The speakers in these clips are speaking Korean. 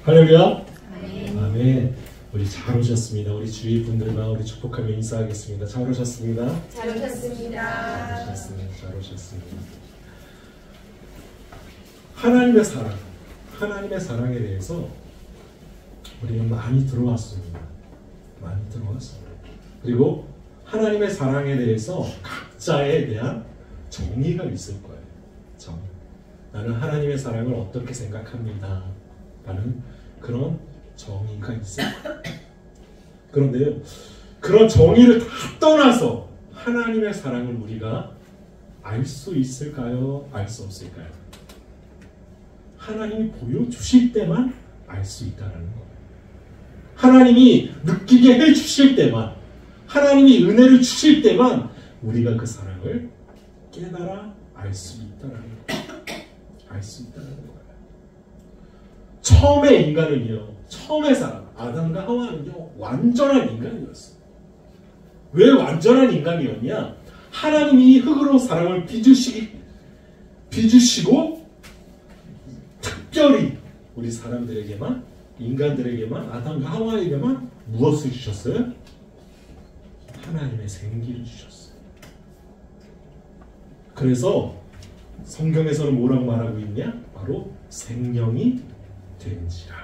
할렐루야. 아멘. 우리 잘 오셨습니다. 우리 주위 분들과 우리 축복하며 인사하겠습니다. 잘 오셨습니다. 잘 오셨습니다. 잘 오셨습니다. 하나님의 사랑, 하나님의 사랑에 대해서 우리는 많이 들어왔습니다. 많이 들어왔습니다. 그리고 하나님의 사랑에 대해서 각자에 대한 정의가 있을 거예요. 정의. 나는 하나님의 사랑을 어떻게 생각합니다. 라는 그런 정의가 있어요. 그런데요, 그런 정의를 다 떠나서 하나님의 사랑을 우리가 알 수 있을까요? 알 수 없을까요? 하나님이 보여주실 때만 알 수 있다는 거예요. 하나님이 느끼게 해주실 때만, 하나님이 은혜를 주실 때만 우리가 그 사랑을 깨달아 알 수 있다는 거예요. 알 수 있다는 거예요. 처음의 인간은요, 처음의 사람, 아담과 하와는요, 완전한 인간이었어요. 왜 완전한 인간이었냐? 하나님이 흙으로 사람을 빚으시고 특별히 우리 사람들에게만, 인간들에게만, 아담과 하와에게만 무엇을 주셨어요? 하나님의 생기를 주셨어요. 그래서 성경에서는 뭐라고 말하고 있냐? 바로 생명이 된지라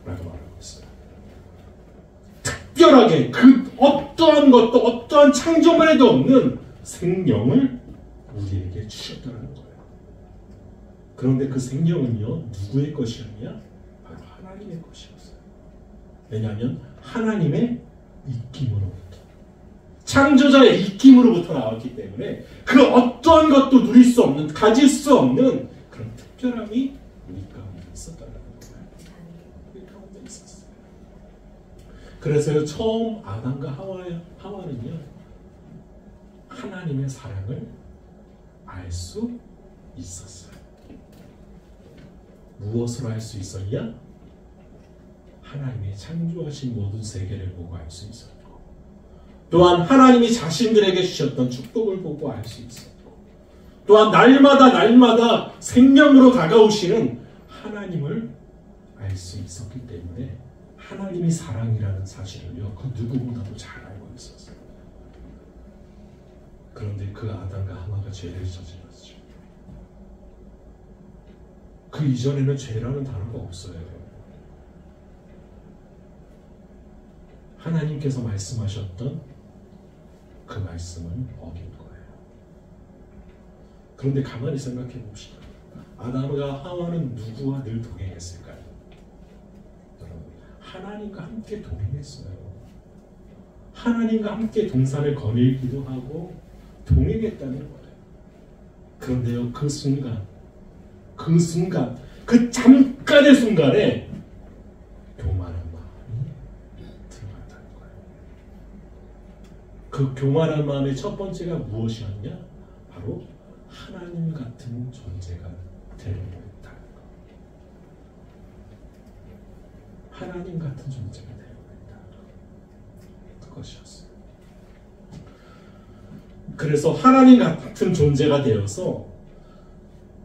라고 말하고 있어요. 특별하게 그 어떠한 것도 어떠한 창조물에도 없는 생명을 우리에게 주셨다는 거예요. 그런데 그 생명은요, 누구의 것이었냐? 바로 하나님의 것이었어요. 왜냐하면 하나님의 입김으로부터, 창조자의 입김으로부터 나왔기 때문에 그 어떠한 것도 누릴 수 없는, 가질 수 없는 그런 특별함이 우리 가운데 있었다는 거예요. 우리 가운데 있었어요. 그래서 처음 아담과 하와는요, 하나님의 사랑을 알 수 있었어요. 무엇으로 알 수 있었냐? 하나님이 창조하신 모든 세계를 보고 알 수 있었고, 또한 하나님이 자신들에게 주셨던 축복을 보고 알 수 있었고, 또한 날마다 생명으로 다가오시는 하나님을 알 수 있었기 때문에 하나님이 사랑이라는 사실을요, 그 누구보다도 잘 알고 있었어요. 그런데 그 아담과 하와가 죄를 저질렀죠. 그 이전에는 죄라는 단어가 없어요. 하나님께서 말씀하셨던 그 말씀을 어긴 거예요. 그런데 가만히 생각해 봅시다. 아담과 하와는 누구와 늘 동행했을까요? 여러분, 하나님과 함께 동행했어요. 하나님과 함께 동산을 거닐기도 하고 동행했다는 거예요. 그런데요, 그 순간, 그 잠깐의 순간에 교만한 마음이 들어갔다는 거예요. 그 교만한 마음의 첫 번째가 무엇이었냐? 바로 하나님 같은 존재가 되려고 했다는 것. 하나님 같은 존재가 되려고 했다는 것. 그것이었어요. 그래서 하나님 같은 존재가 되어서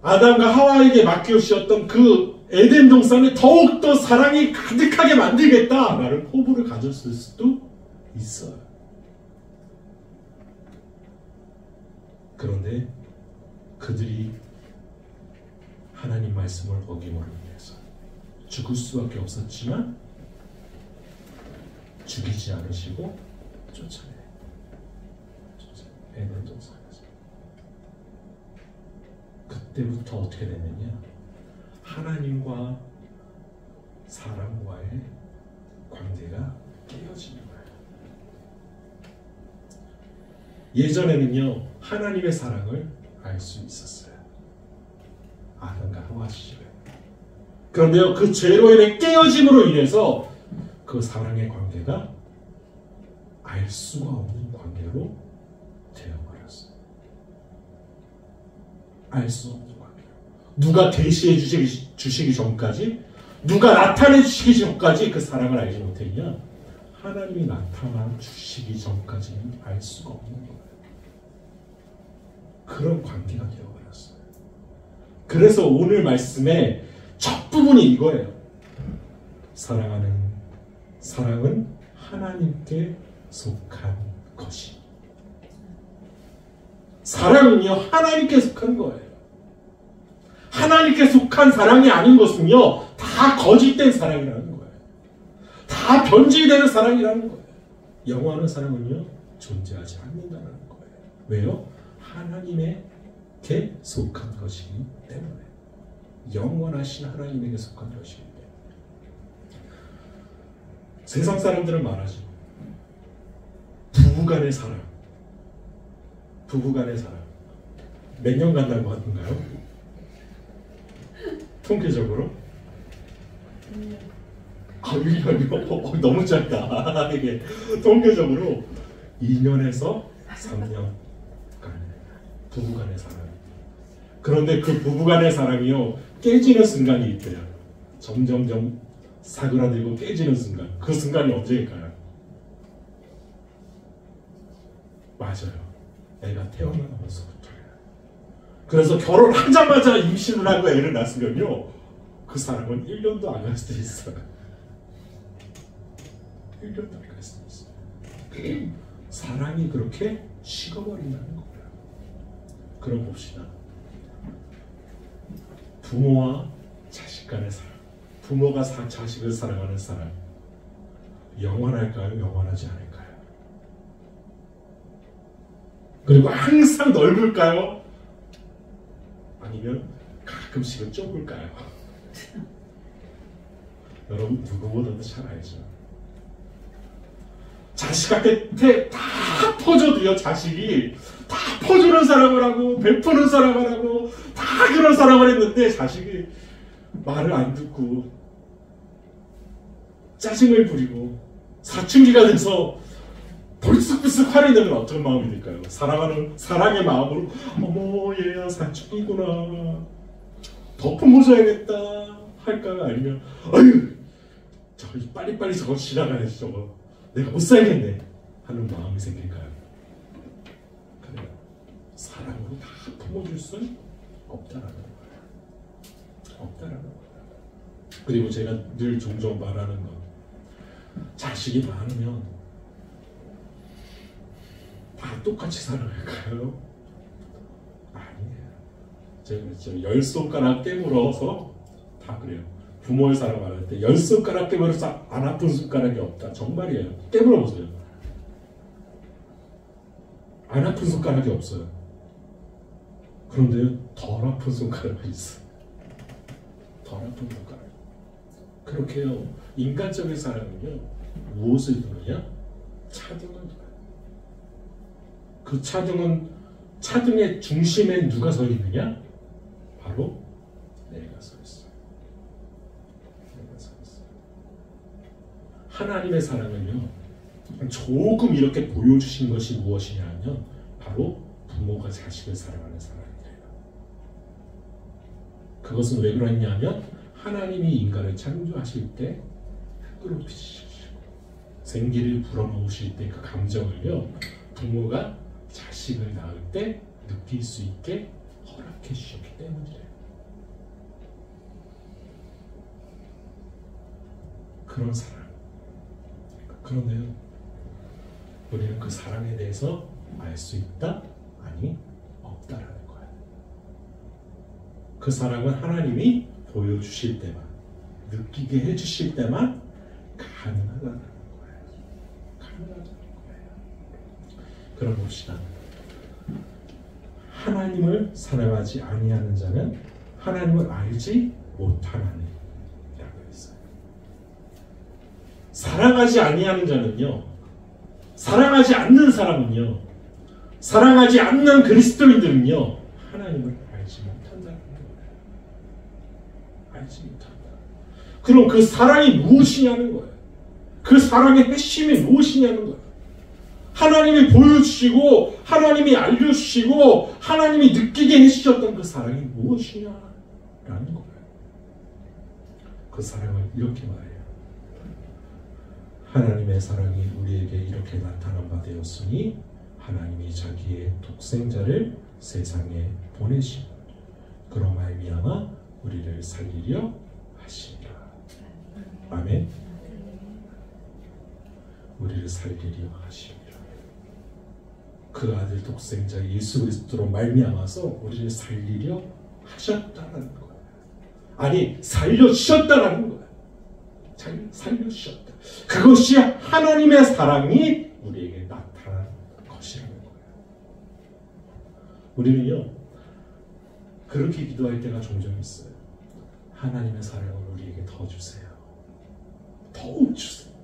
아담과 하와에게 맡겨주셨던 그 에덴 동산에 더욱더 사랑이 가득하게 만들겠다라는 포부를 가졌을 수도 있어요. 그런데 그들이 하나님 말씀을 어김으로 인해서 죽을 수밖에 없었지만 죽이지 않으시고 쫓아내요. 에덴 동산에서. 그때부터 어떻게 되느냐? 하나님과 사람과의 관계가 깨어지는 거예요. 예전에는요, 하나님의 사랑을 알 수 있었어요. 아담과 하와 시절에. 그런데요, 그 죄로 인해 깨어짐으로 인해서 그 사랑의 관계가 알 수가 없는 관계로 되어버렸어요. 알 수 없는 관계. 누가 계시해 주시기 전까지, 누가 나타내 주시기 전까지 그 사랑을 알지 못했냐? 하나님이 나타나 주시기 전까지는 알 수가 없는 거예요. 그런 관계가 되어버렸어요. 그래서 오늘 말씀에 첫 부분이 이거예요. 사랑은 하나님께 속한 것이. 사랑은요, 하나님께 속한 거예요. 하나님께 속한 사랑이 아닌 것은요, 다 거짓된 사랑이라는 거예요. 다 변질되는 사랑이라는 거예요. 영원한 사랑은요, 존재하지 않는다는 거예요. 왜요? 하나님에게 속한 것이기 때문에. 영원하신 하나님에게 속한 것이기 때문에. 세상 사람들은 말하죠. 부부간의 사랑. 부부간의 사랑. 몇 년 간다고 하던가요? 통계적으로? 1년이요? 너무 짧다. 이게 통계적으로 2년에서 3년 부부간의 사랑. 그런데 그 부부간의 사랑이요, 깨지는 순간이 있대요. 점점점 사그라들고 깨지는 순간. 그 순간이 언제일까요? 맞아요. 애가 태어나면서부터예요. 그래서 결혼하자마자 임신을 하고 애를 낳으면요, 그 사람은 1년도 안 갈 수도 있어요. 1년도 안 갈 수도 있어요. 사랑이 그렇게 식어버린다는 거예요. 그럼 봅시다. 부모와 자식 간의 사랑. 부모가 자식을 사랑하는 사랑. 영원할까요? 영원하지 않을까요? 그리고 항상 넓을까요? 아니면 가끔씩은 좁을까요? 여러분 누구보다도 잘 알죠. 자식한테 다 퍼줘도요, 자식이 다 퍼주는 사랑을 하고 베푸는 사랑을 하고 다 그런 사랑을 했는데 자식이 말을 안 듣고 짜증을 부리고 사춘기가 돼서 불쑥불쑥 화를 내면 어떤 마음이 들까요? 사랑의 마음으로 어머 얘야 사춘기구나 덮어모셔야겠다 할까요? 아니면 아유 저기 빨리빨리 저거 지나가야지 저거 내가 못 살겠네 하는 마음이 생길까요? 그래요. 사랑으로 다 품어줄 수는 없다라는 거예요. 없다라는 거예요. 그리고 제가 늘 종종 말하는 거, 자식이 많으면 다 똑같이 사랑할까요? 아니에요. 제가 그랬죠. 10손가락 깨물어서 다 그래요. 부모의 사랑 말할 때 10손가락 깨물어서 안 아픈 손가락이 없다. 정말이에요. 깨물어보세요. 안 아픈 손가락이 없어요. 그런데 덜 아픈 손가락이 있어요. 덜 아픈 손가락. 그렇게요. 인간적인 사랑은요. 무엇을 두느냐? 차등을 둬요. 그 차등의 중심에 누가 서 있느냐? 바로 내가 서 있어요. 내가 서 있어요. 하나님의 사랑은요. 조금 이렇게 보여주신 것이 무엇이냐 하면 바로 부모가 자식을 사랑하는 사랑이에요. 그것은 왜 그러냐 하면 하나님이 인간을 창조하실 때 흙으로 빚으시고 생기를 불어넣으실 때 그 감정을요. 부모가 자식을 낳을 때 느낄 수 있게 허락해 주셨기 때문이래요. 그런 사랑. 그런데요. 우리는 그 사랑에 대해서 알 수 있다? 아니, 없다라는 거예요. 그 사랑은 하나님이 보여주실 때만, 느끼게 해주실 때만 가능하다는 거예요. 가능하다는 거예요. 그럼 봅시다. 하나님을 사랑하지 아니하는 자는 하나님을 알지 못하나니 라고 했어요. 사랑하지 아니하는 자는요, 사랑하지 않는 사람은요, 사랑하지 않는 그리스도인들은요, 하나님을 알지 못한다는 거예요. 알지 못한다. 그럼 그 사랑이 무엇이냐는 거예요. 그 사랑의 핵심이 무엇이냐는 거예요. 하나님이 보여주시고 하나님이 알려주시고 하나님이 느끼게 해주셨던 그 사랑이 무엇이냐라는 거예요. 그 사랑을 이렇게 말해요. 하나님의 사랑이 우리에게 이렇게 나타난 바 되었으니 하나님이 자기의 독생자를 세상에 보내시고 그로 말미암아 우리를 살리려 하시리라. 아멘. 우리를 살리려 하시리라. 그 아들 독생자 예수 그리스도로 말미암아서 우리를 살리려 하셨다는 거예요. 아니, 살려주셨다는 거예요. 살려주셨다. 그것이 하나님의 사랑이 우리에게 나타난 것이라는 거예요. 우리는요, 그렇게 기도할 때가 종종 있어요. 하나님의 사랑을 우리에게 더 주세요. 더욱 주세요.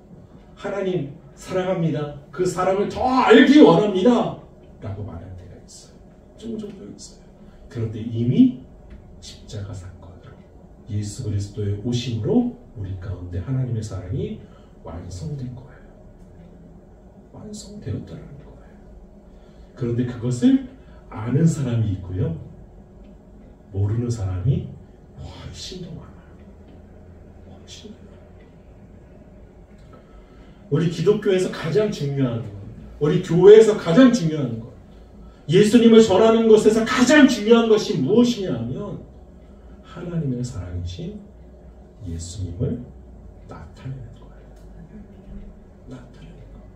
하나님 사랑합니다. 그 사랑을 더 알기 원합니다. 라고 말할 때가 있어요. 종종 있어요. 그런데 이미 십자가 사건으로 예수 그리스도의 오심으로 우리 가운데 하나님의 사랑이 완성된 거예요. 완성되었다는 거예요. 그런데 그것을 아는 사람이 있고요, 모르는 사람이 훨씬 더 많아요. 훨씬 더 많아요. 우리 기독교에서 가장 중요한 것, 우리 교회에서 가장 중요한 것, 예수님을 전하는 것에서 가장 중요한 것이 무엇이냐 하면 하나님의 사랑이신 예수님을 나타내는 거예요. 나타내는 거예요.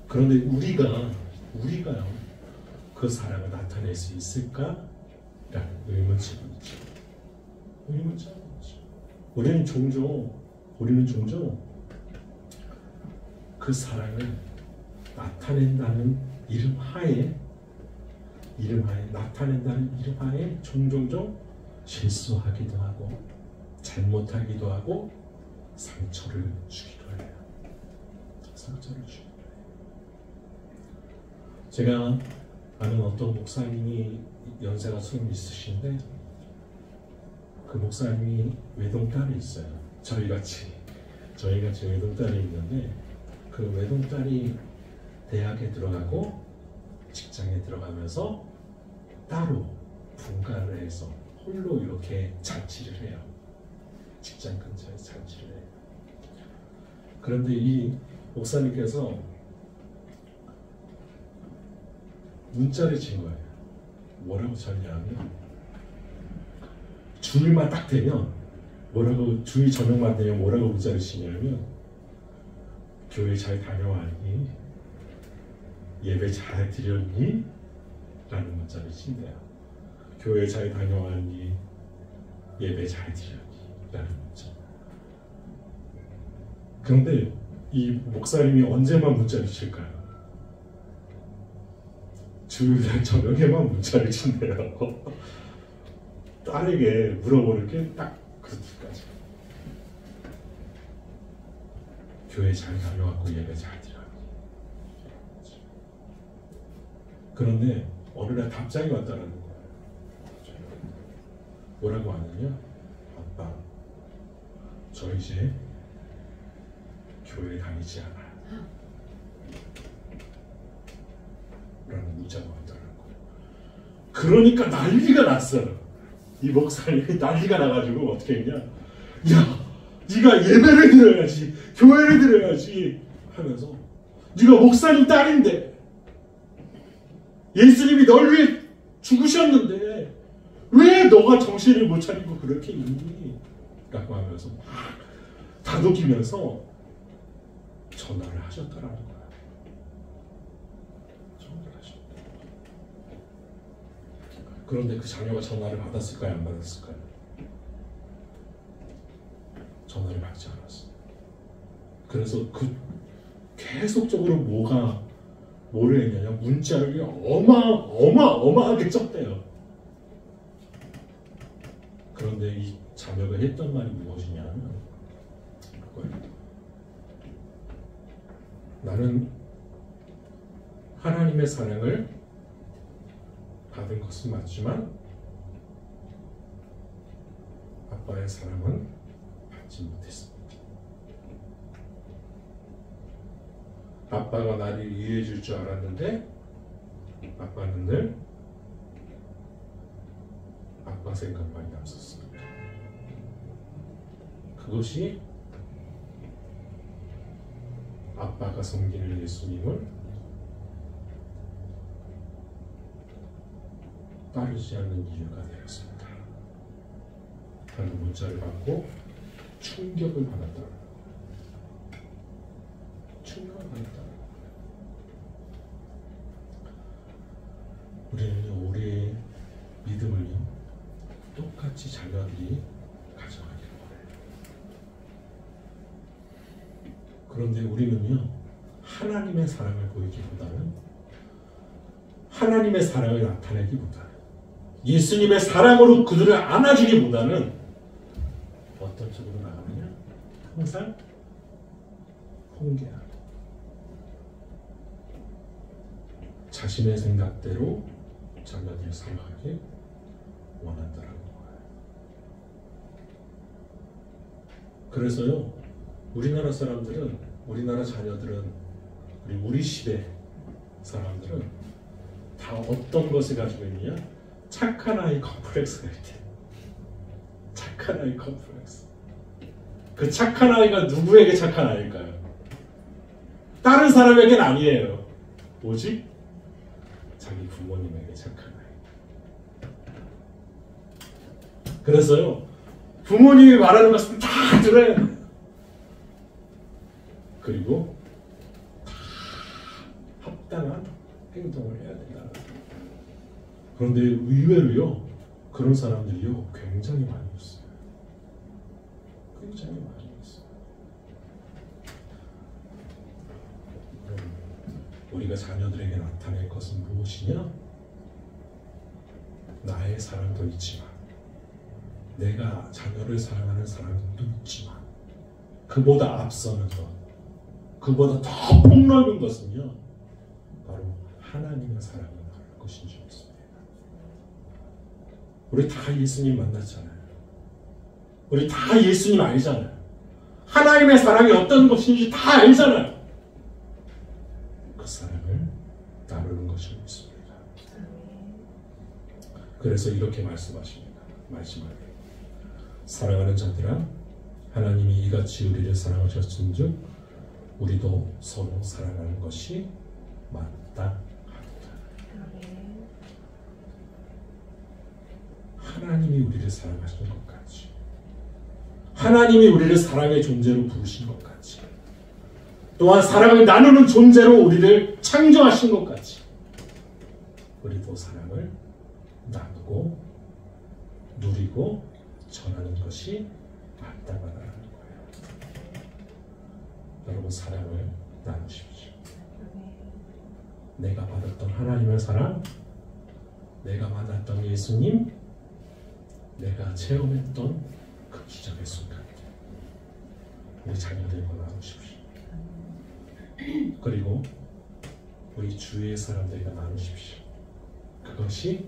그런데 우리가요, 그 사랑을 나타낼 수 있을까? 라는 의문점이죠. 의문점이죠. 우리는 종종 그 사랑을 나타낸다는 이름하에 나타낸다는 이름하에 종종 실수하기도 하고 잘못하기도 하고 상처를 주기도 해요. 상처를 주기도 해요. 제가 아는 어떤 목사님이 연세가 좀 있으신데, 그 목사님이 외동딸이 있어요. 저희같이 외동딸이 있는데, 그 외동딸이 대학에 들어가고 직장에 들어가면서 따로 분가를 해서 홀로 이렇게 잔치를 해요. 직장 근처에 잔치를 해요. 그런데 이 목사님께서 문자를 친 거예요. 뭐라고 쳤냐면, 주일만 딱 되면 주일 저녁만 되면 뭐라고 문자를 치냐면, 교회 잘 다녀왔니? 예배 잘 드렸니? 라는 문자를 친대요. 교회 잘 다녀왔니? 예배 잘 드렸니? 라는 문자. 그런데 이 목사님이 언제만 문자를 칠까요? 주일날 저녁에만 문자를 친대요. 딸에게 물어보는 게 딱 그때까지. 교회 잘 다녀왔고 예배 잘 드렸니? 그런데 어느 날 답장이 왔다는 거예요. 뭐라고 하느냐? 아빠, 저 이제 교회 다니지 않아요. 라는 문자가 왔다는 거예요. 그러니까 난리가 났어요. 이 목사님이 난리가 나가지고 어떻게 했냐? 야, 네가 예배를 드려야지, 교회를 드려야지 하면서, 네가 목사님 딸인데, 예수님이 널 위해 죽으셨는데 왜 너가 정신을 못 차리고 그렇게 있니? 라고 하면서 막 다독이면서 전화를 하셨다라는 거야. 전화를 하셨다. 그런데 그 자녀가 전화를 받았을까요? 안 받았을까요? 전화를 받지 않았어요. 그래서 계속적으로 뭐를 했냐면 문자를 어마어마하게 썼대요. 그런데 이 자녀가 했던 말이 무엇이냐면 그거예요. 나는 하나님의 사랑을 받은 것은 맞지만 아빠의 사랑은 받지 못했습니다. 아빠가 나를 이해해 줄 줄 알았는데 아빠는 늘 아빠 생각만이 앞섰습니다. 그것이 아빠가 섬기는 예수님을 따르지 않는 이유가 되었습니다. 하는 문자를 받고 충격을 받았다. 충격을 받았다. 우리는 우리의 믿음을요 똑같이 자녀들이 가져가기를 원해요. 그런데 우리는요 하나님의 사랑을 보이기보다는 하나님의 사랑을 나타내기보다는 예수님의 사랑으로 그들을 안아주기보다는 어떤 쪽으로 나가느냐? 항상 홍계하고 자신의 생각대로 자녀들을 살아가길 원한다라는 거예요. 그래서요 우리나라 사람들은 우리나라 자녀들은 우리 시대 사람들은 다 어떤 것을 가지고 있느냐? 착한 아이 컴플렉스가 있대. 착한 아이 컴플렉스. 그 착한 아이가 누구에게 착한 아이일까요? 다른 사람에게는 아니에요. 오직 자기 부모님에게 착한 아이. 그래서요 부모님이 말하는 것은 다 들어야 돼요. 그리고 다 합당한 행동을 해야 된다. 그런데 의외로요 그런 사람들이요 굉장히 많이 있어요. 굉장히 많이 있어요. 우리가 자녀들에게 나타낼 것은 무엇이냐? 나의 사랑도 있지만 내가 자녀를 사랑하는 사랑도 있지만 그보다 앞서는 것, 그보다 더 폭넓은 것은요 바로 하나님의 사랑을 나눌 것인 줄 믿습니다. 우리 다 예수님 만났잖아요. 우리 다 예수님 알잖아요. 하나님의 사랑이 어떤 것인지 다 알잖아요. 그 사랑을 나누는 것을 믿습니다. 그래서 이렇게 말씀하십니다. 마지막에 사랑하는 자들아 하나님이 이같이 우리를 사랑하셨은즉 우리도 서로 사랑하는 것이 마땅하다. 하나님이 우리를 사랑하시는 것 같이 하나님이 우리를 사랑의 존재로 부르신 것 같이 또한 사랑을 나누는 존재로 우리를 창조하신 것 같이 우리도 사랑을 나누고 누리고 전하는 것이 마땅하다는 거예요. 여러분 사랑을 나누십시오. 내가 받았던 하나님의 사랑, 내가 만났던 예수님, 내가 체험했던 그 기적의 순간 우리 자녀들과 나누십시오. 그리고 우리 주위의 사람들과 나누십시오. 그것이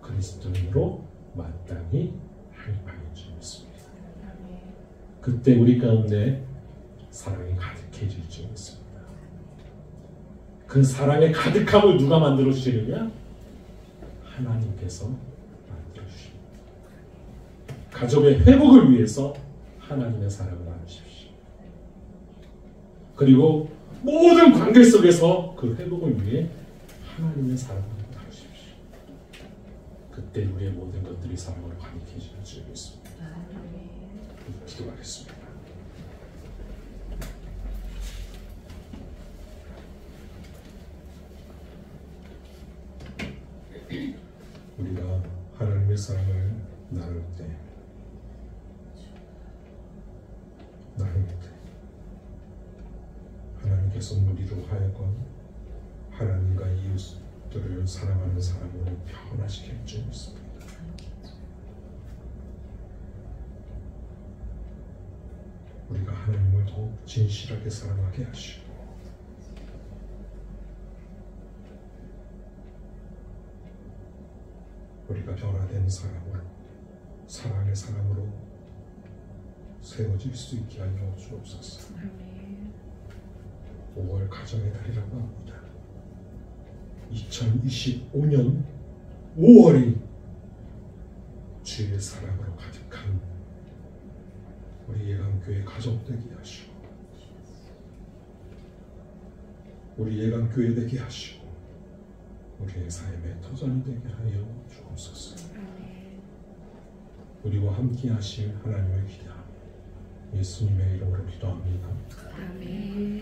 그리스도인으로 마땅히 할 바인 줄 믿습니다. 그때 우리 가운데 사랑이 가득해질 줄 믿습니다. 그 사랑의 가득함을 누가 만들어 주시느냐? 하나님께서 만들어 주십니다. 가족의 회복을 위해서 하나님의 사랑을 나누십시오. 그리고 모든 관계 속에서 그 회복을 위해 하나님의 사랑을 나누십시오. 그때 우리의 모든 것들이 사랑으로 가득해질 줄 믿습니다. 기도하겠습니다. 우리가 하나님의 사랑을 나눌 때 하나님께서 우리로 하여금 하나님과 이웃들을 사랑하는 사람으로 변화시킬 줄 믿습니다. 우리가 하나님을 더욱 진실하게 사랑하게 하시고 우리가 변화된 사람으로 사랑의 사람으로 세워질 수 있게 하여 주옵소서. 5월 가정의 달이라고 합니다. 2025년 5월이 주의 사랑으로 가득한 우리 예강교회 가족 되게 하시고 우리 예강교회 되게 하시고 우리의 삶의 터전이 되게 하여 주옵소서. 우리와 함께 하실 하나님을 기대하며 예수님의 이름으로 기도합니다. 아멘.